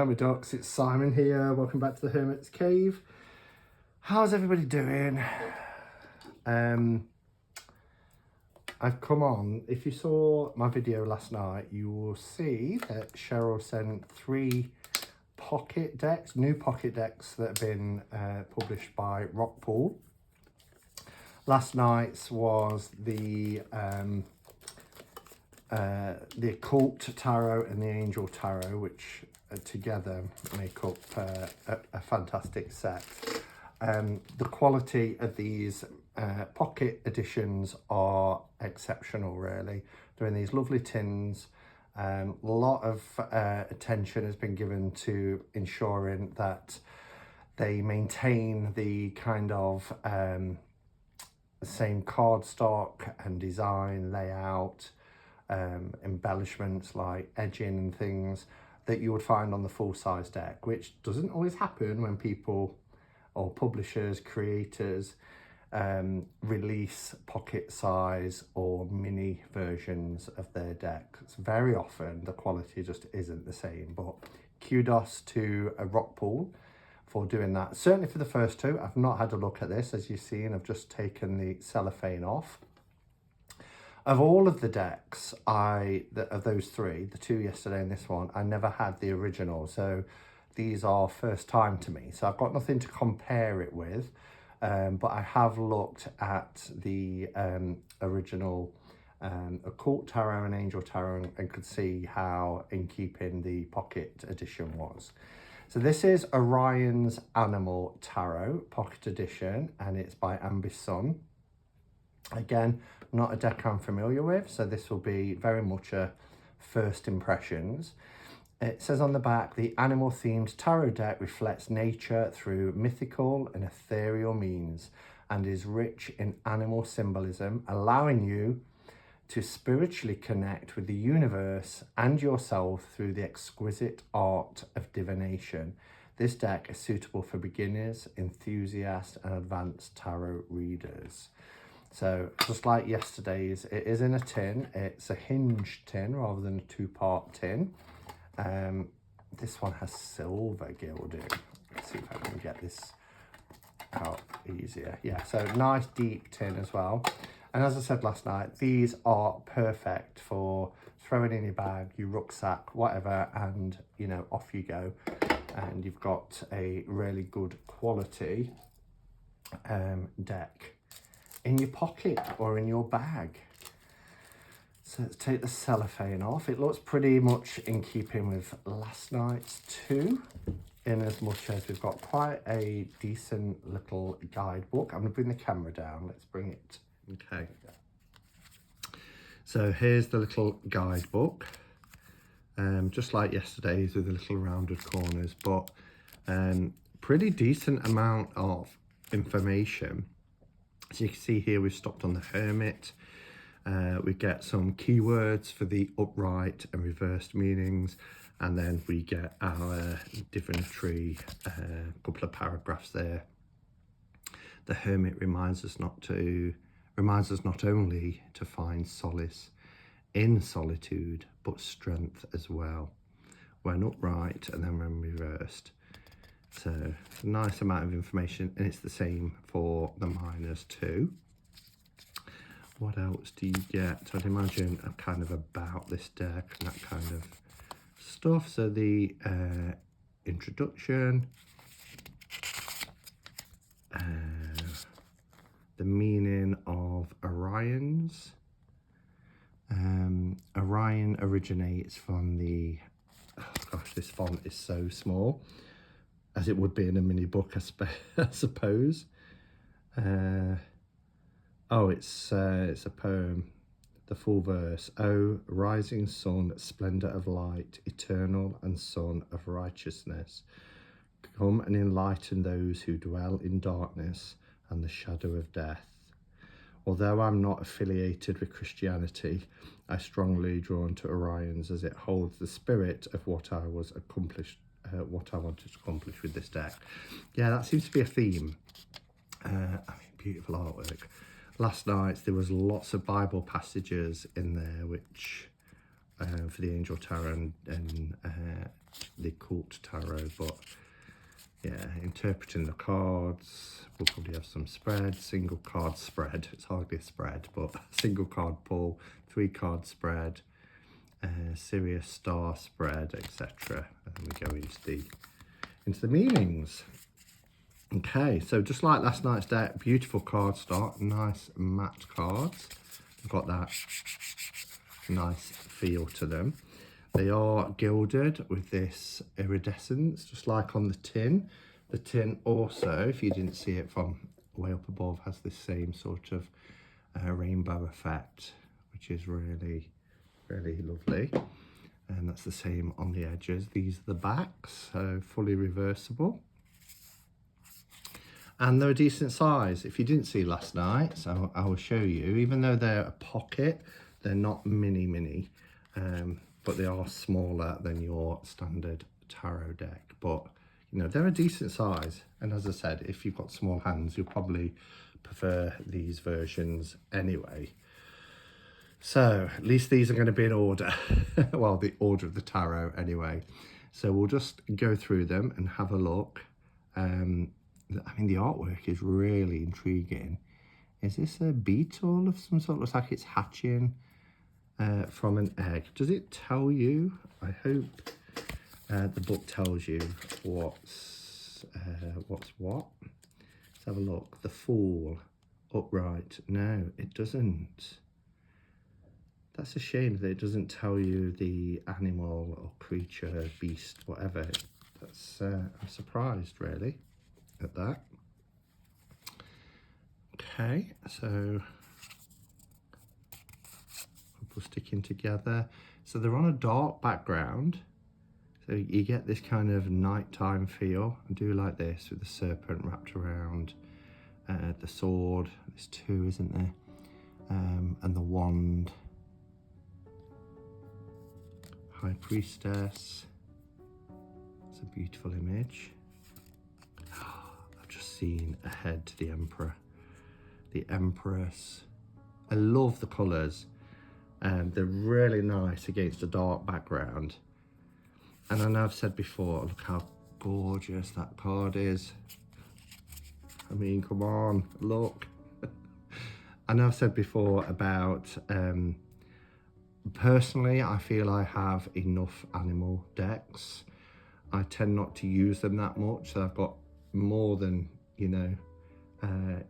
Hi my ducks, it's Simon here. Welcome back to the Hermit's Cave. How's everybody doing? I've come on. If you saw my video last night, you will see that Cheryl sent 3 pocket decks, new pocket decks that have been published by Rockpool. Last night's was the Occult Tarot and the Angel Tarot, which together make up a fantastic set. The quality of these pocket editions are exceptional, really. They're in these lovely tins. A lot of attention has been given to ensuring that they maintain the kind of same cardstock and design, layout, embellishments like edging and things that you would find on the full-size deck, which doesn't always happen when people or publishers, creators release pocket size or mini versions of their decks. Very often the quality just isn't the same, but kudos to Rockpool for doing that. Certainly for the first 2. I've not had a look at this, as you've seen. I've just taken the cellophane off. Of all of the decks, of those 3, the 2 yesterday and this one, I never had the original. So these are first time to me. So I've got nothing to compare it with. But I have looked at the original Occult Tarot and Angel Tarot and could see how in keeping the pocket edition was. So this is Oriens Animal Tarot Pocket Edition, and it's by Ambi Sun. Again, not a deck I'm familiar with, so this will be very much a first impressions. It says on the back, the animal-themed tarot deck reflects nature through mythical and ethereal means and is rich in animal symbolism, allowing you to spiritually connect with the universe and yourself through the exquisite art of divination. This deck is suitable for beginners, enthusiasts, and advanced tarot readers. So just like yesterday's, it is in a tin. It's a hinged tin rather than a 2-part tin. This one has silver gilding. Let's see if I can get this out easier. Yeah, so nice deep tin as well. And as I said last night, these are perfect for throwing in your bag, your rucksack, whatever, and you know, off you go. And you've got a really good quality deck in your pocket or in your bag. So let's take the cellophane off. It looks pretty much in keeping with last night's too, in as much as we've got quite a decent little guidebook. I'm going to bring the camera down. Let's bring it. Okay. So here's the little guidebook. Just like yesterday's with the little rounded corners, but pretty decent amount of information. As you can see here, we've stopped on the Hermit. We get some keywords for the upright and reversed meanings, and then we get our divinatory, couple of paragraphs there. The Hermit reminds us not only to find solace in solitude, but strength as well, when upright and then when reversed. So a nice amount of information, and it's the same for the minors too. What else do you get? I'd imagine kind of about this deck and that kind of stuff. So the introduction, the meaning of Oriens. Orion originates from the, oh gosh, this font is so small, as it would be in a mini book, I suppose. Oh, it's a poem. The full verse. O rising sun, splendor of light, eternal and sun of righteousness, come and enlighten those who dwell in darkness and the shadow of death. Although I'm not affiliated with Christianity, I strongly drawn to Oriens as it holds the spirit of what I wanted to accomplish with this deck. Yeah, that seems to be a theme. I mean, beautiful artwork. Last night there was lots of Bible passages in there which for the Angel Tarot and the Cult Tarot, but yeah, interpreting the cards. We'll probably have some spread, single card spread. It's hardly a spread, but single card pull, 3 card spread, Sirius star spread, etc. And then we go into the meanings. Okay, so just like last night's deck, beautiful card stock, nice matte cards. I've got that nice feel to them. They are gilded with this iridescence, just like on the tin. The tin also, if you didn't see it from way up above, has this same sort of rainbow effect, which is really, really lovely. And that's the same on the edges. These are the backs, so fully reversible. And they're a decent size. If you didn't see last night, so I will show you, even though they're a pocket, they're not mini, but they are smaller than your standard tarot deck. But, you know, they're a decent size. And as I said, if you've got small hands, you'll probably prefer these versions anyway. So at least these are going to be in order. Well, the order of the tarot anyway. So we'll just go through them and have a look. I mean, the artwork is really intriguing. Is this a beetle of some sort? Looks like it's hatching from an egg. Does it tell you? I hope the book tells you what's what. Let's have a look. The Fool, upright. No, it doesn't. That's a shame that it doesn't tell you the animal or creature, beast, whatever. That's I'm surprised really at that. Okay, so couple sticking together. So they're on a dark background, so you get this kind of nighttime feel. I do like this with the serpent wrapped around the sword. There's 2, isn't there? And the wand. High Priestess. It's a beautiful image. I've just seen ahead the Emperor, the Empress. I love the colours, and they're really nice against a dark background. And I know I've said before, look how gorgeous that card is. I mean, come on, look. I know I've said before about personally, I feel I have enough animal decks. I tend not to use them that much, so I've got more than, you know,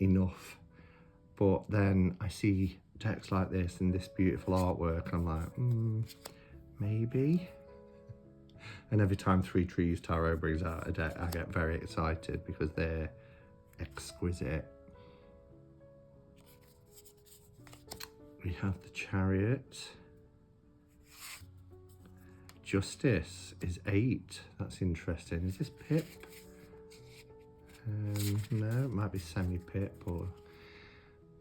enough. But then I see decks like this and this beautiful artwork, I'm like, maybe. And every time 3 Trees Tarot brings out a deck, I get very excited because they're exquisite. We have the Chariot. Justice is 8. That's interesting. Is this Pip? No, it might be semi-Pip,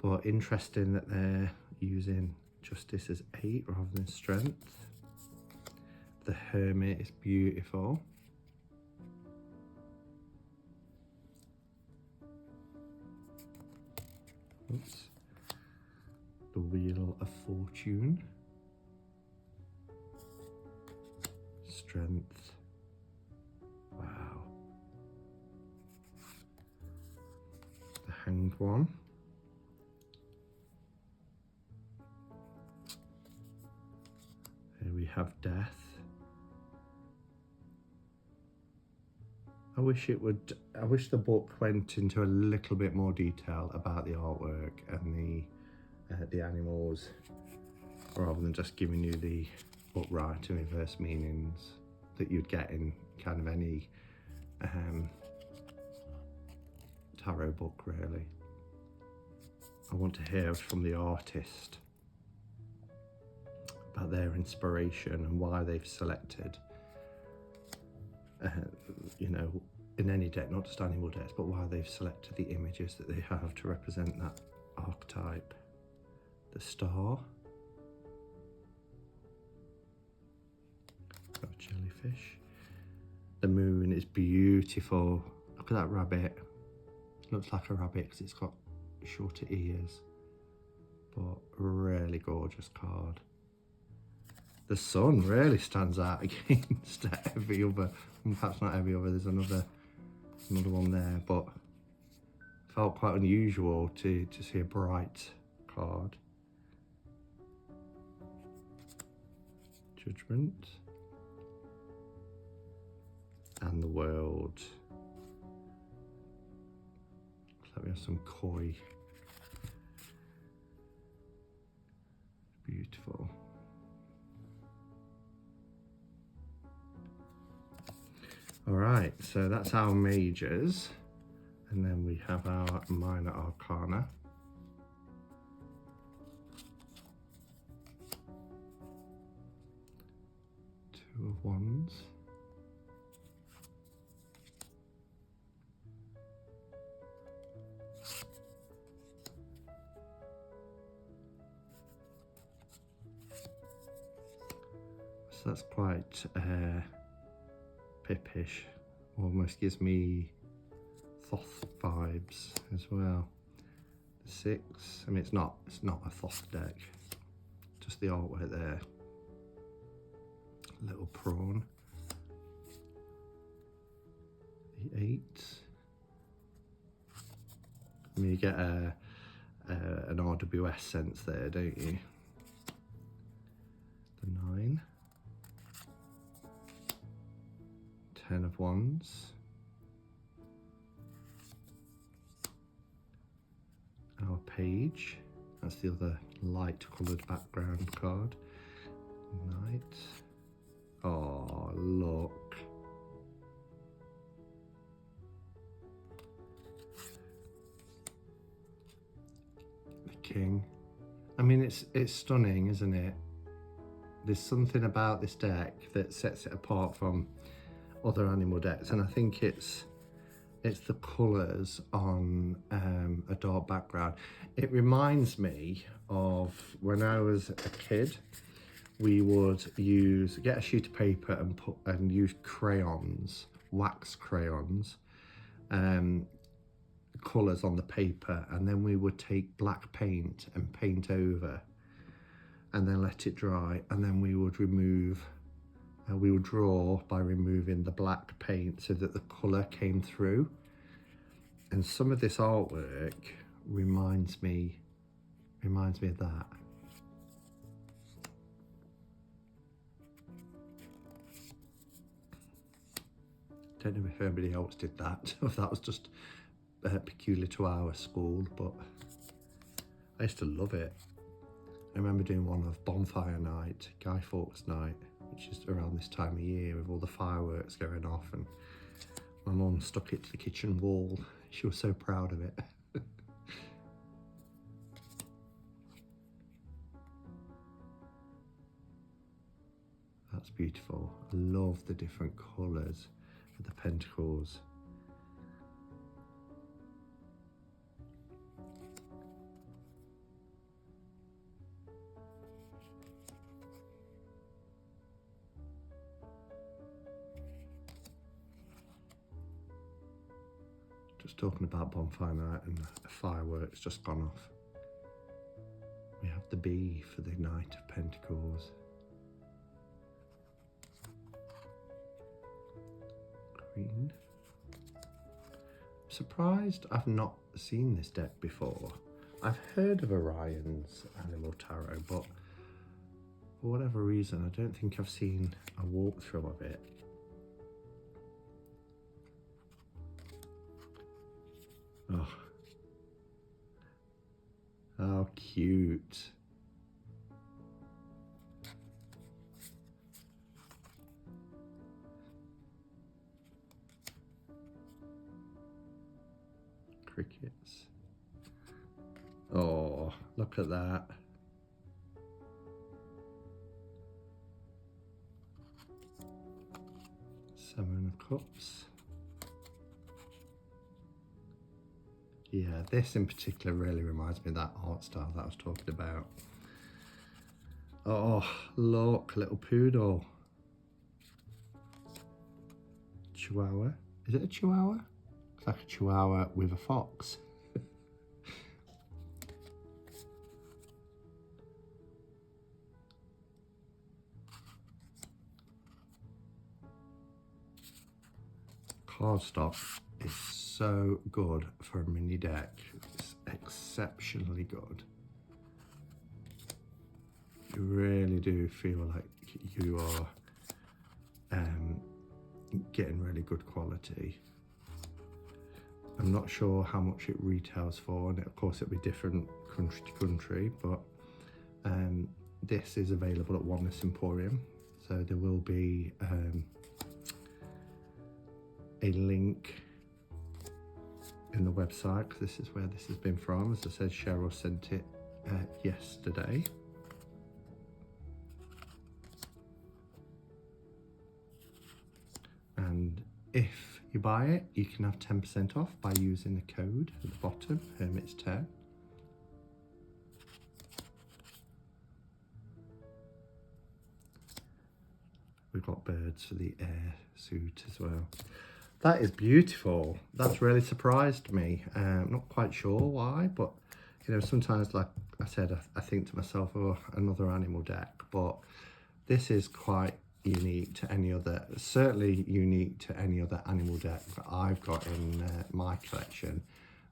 but interesting that they're using Justice as 8 rather than Strength. The Hermit is beautiful. Oops. The Wheel of Fortune. Strength. Wow. The Hanged One. Here we have Death. I wish the book went into a little bit more detail about the artwork and the animals, rather than just giving you the upright and reverse meanings that you'd get in kind of any tarot book, really. I want to hear from the artist about their inspiration and why they've selected, you know, in any deck, not just animal decks, but why they've selected the images that they have to represent that archetype. The Star. Got a jellyfish. The Moon is beautiful. Look at that rabbit. Looks like a rabbit because it's got shorter ears, but really gorgeous card. the sun really stands out against every other, perhaps not every other, there's another one there, but felt quite unusual to see a bright card. Judgment. And the World. Let me have some koi. Beautiful. All right, so that's our majors. And then we have our minor arcana. Two of Wands. So that's quite pippish, almost gives me Thoth vibes as well. The 6, I mean it's not a Thoth deck, just the artwork there. Little prawn. The 8. I mean you get an RWS sense there, don't you? The 9. 10 of Wands. Our Page. That's the other light coloured background card. Knight. Oh, look. The King. I mean, it's stunning, isn't it? There's something about this deck that sets it apart from other animal decks, and I think it's the colours on a dark background. It reminds me of when I was a kid. We would get a sheet of paper and use crayons, wax crayons, colours on the paper, and then we would take black paint and paint over, and then let it dry, and then we would we would draw by removing the black paint so that the colour came through. And some of this artwork reminds me of that. Don't know if anybody else did that, or if that was just peculiar to our school, but I used to love it. I remember doing one of Bonfire Night, Guy Fawkes Night, which is around this time of year with all the fireworks going off, and my mum stuck it to the kitchen wall. She was so proud of it. That's beautiful. I love the different colours of the pentacles. Just talking about Bonfire Night and fireworks just gone off. We have the bee for the Knight of Pentacles. Queen. I'm surprised I've not seen this deck before. I've heard of Oriens Animal Tarot, but for whatever reason I don't think I've seen a walkthrough of it. Oh, how cute. Crickets. Oh, look at that. Seven of Cups. Yeah, this in particular really reminds me of that art style that I was talking about. Oh, look, little poodle. Chihuahua. Is it a chihuahua? It's like a chihuahua with a fox. cardstock is so good for a mini deck. It's exceptionally good. You really do feel like you are getting really good quality. I'm not sure how much it retails for, and of course it'll be different country to country, but this is available at Oneness Emporium, so there will be a link in the website, because this is where this has been from. As I said, Cheryl sent it yesterday. And if you buy it, you can have 10% off by using the code at the bottom, Hermits10. We've got birds for the air suit as well. That is beautiful. That's really surprised me. I'm not quite sure why, but you know, sometimes, like I said, I think to myself, oh, another animal deck, but this is quite unique to any other, certainly unique to any other animal deck that I've got in my collection,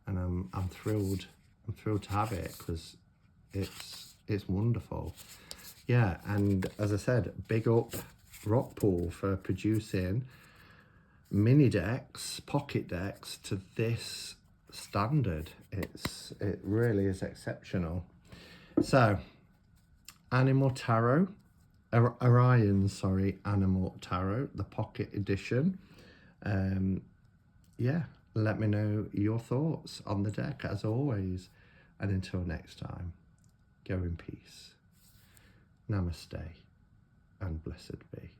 and I'm thrilled to have it, because it's wonderful. Yeah, and as I said, big up Rockpool for producing mini decks, pocket decks to this standard. It really is exceptional. So, Animal Tarot, Oriens, sorry, Animal Tarot, the pocket edition. Yeah, let me know your thoughts on the deck as always, and until next time, go in peace. Namaste and blessed be.